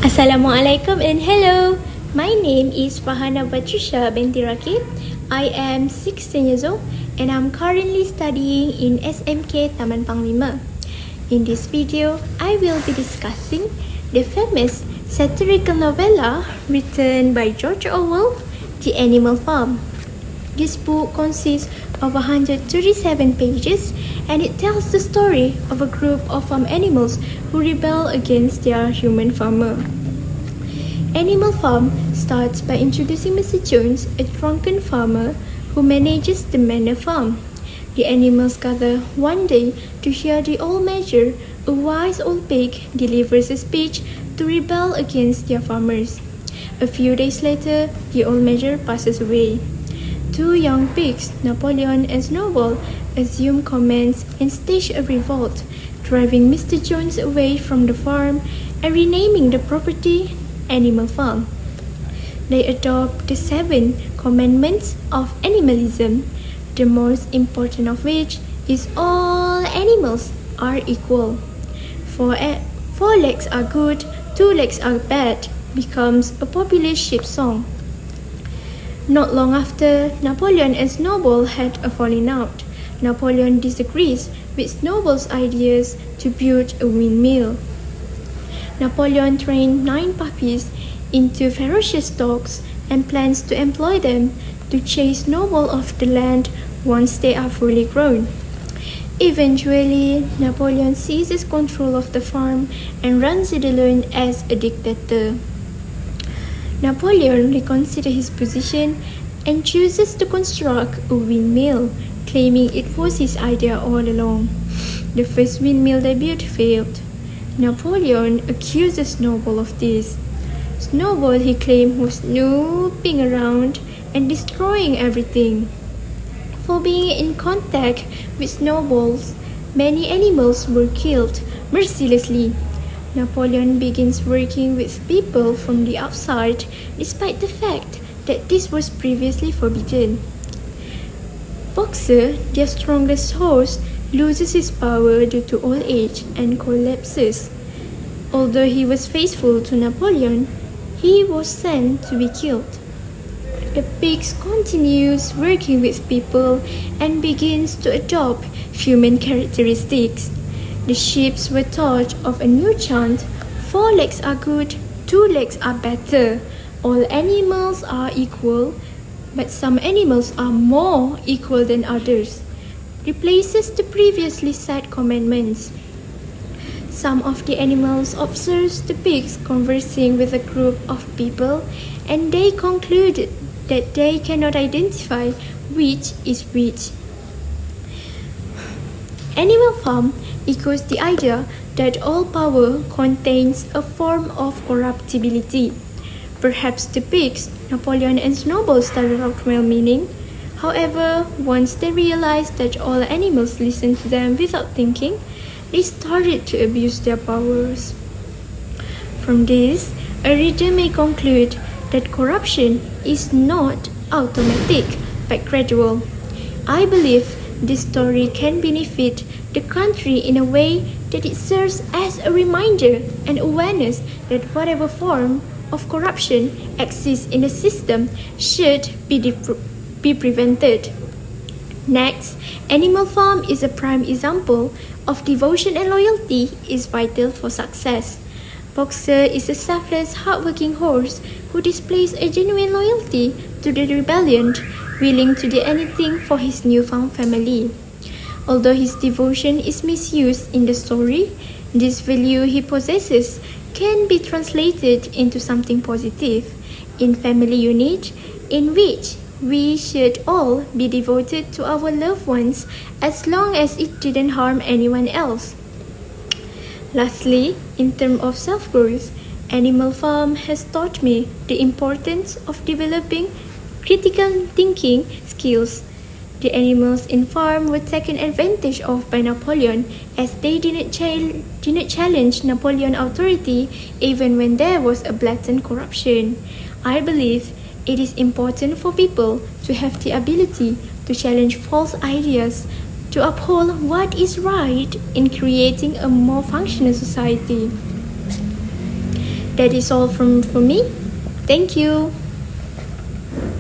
Assalamualaikum and hello. My name is Fahana Batrisha binti Rakib. I am 16 years old and I'm currently studying in Smk Taman Panglima. In this video, I will be discussing the famous satirical novella written by George Orwell, The Animal Farm. This book consists of 137 pages and it tells the story of a group of farm animals who rebel against their human farmer. Animal Farm starts by introducing Mr. Jones, a drunken farmer who manages the manor farm. The animals gather one day to hear the old major, a wise old pig, delivers a speech to rebel against their farmers. A few days later, the old major passes away. Two young pigs, Napoleon and Snowball, assume command and stage a revolt, driving Mr. Jones away from the farm and renaming the property Animal Farm. They adopt the 7 commandments of animalism, the most important of which is all animals are equal. Four legs are good, 2 legs are bad becomes a popular ship song. Not long after, Napoleon and Snowball had a falling out. Napoleon disagrees with Snowball's ideas to build a windmill. Napoleon trained 9 puppies into ferocious dogs and plans to employ them to chase Snowball off the land once they are fully grown. Eventually, Napoleon seizes control of the farm and runs it alone as a dictator. Napoleon reconsiders his position and chooses to construct a windmill, claiming it was his idea all along. The first windmill they built failed. Napoleon accuses Snowball of this. Snowball, he claimed, was snooping around and destroying everything. For being in contact with Snowballs, many animals were killed mercilessly. Napoleon begins working with people from the outside despite the fact that this was previously forbidden. Boxer, their strongest horse, loses his power due to old age and collapses. Although he was faithful to Napoleon, he was sent to be killed. The pigs continues working with people and begins to adopt human characteristics. The sheep were taught of a new chant: 4 legs are good, 2 legs are better. All animals are equal, but some animals are more equal than others. Replaces the previously said commandments. Some of the animals observes the pigs conversing with a group of people and they concluded that they cannot identify which is which. Animal Farm echoes the idea that all power contains a form of corruptibility. Perhaps the pigs, Napoleon and Snowball started out well-meaning. However, once they realized that all animals listen to them without thinking, they started to abuse their powers. From this, a reader may conclude that corruption is not automatic but gradual. I believe this story can benefit the country in a way that it serves as a reminder and awareness that whatever form of corruption exists in the system should be prevented. Next, Animal Farm is a prime example of devotion and loyalty is vital for success. Boxer is a selfless, hardworking horse who displays a genuine loyalty to the rebellion, willing to do anything for his newfound family. Although his devotion is misused in the story, this value he possesses can be translated into something positive in family unit, in which we should all be devoted to our loved ones as long as it didn't harm anyone else. Lastly, in terms of self-growth, Animal Farm has taught me the importance of developing critical thinking skills. The animals in farm were taken advantage of by Napoleon as they didn't challenge Napoleon's authority even when there was a blatant corruption. I believe it is important for people to have the ability to challenge false ideas, to uphold what is right in creating a more functional society. That is all from me. Thank you.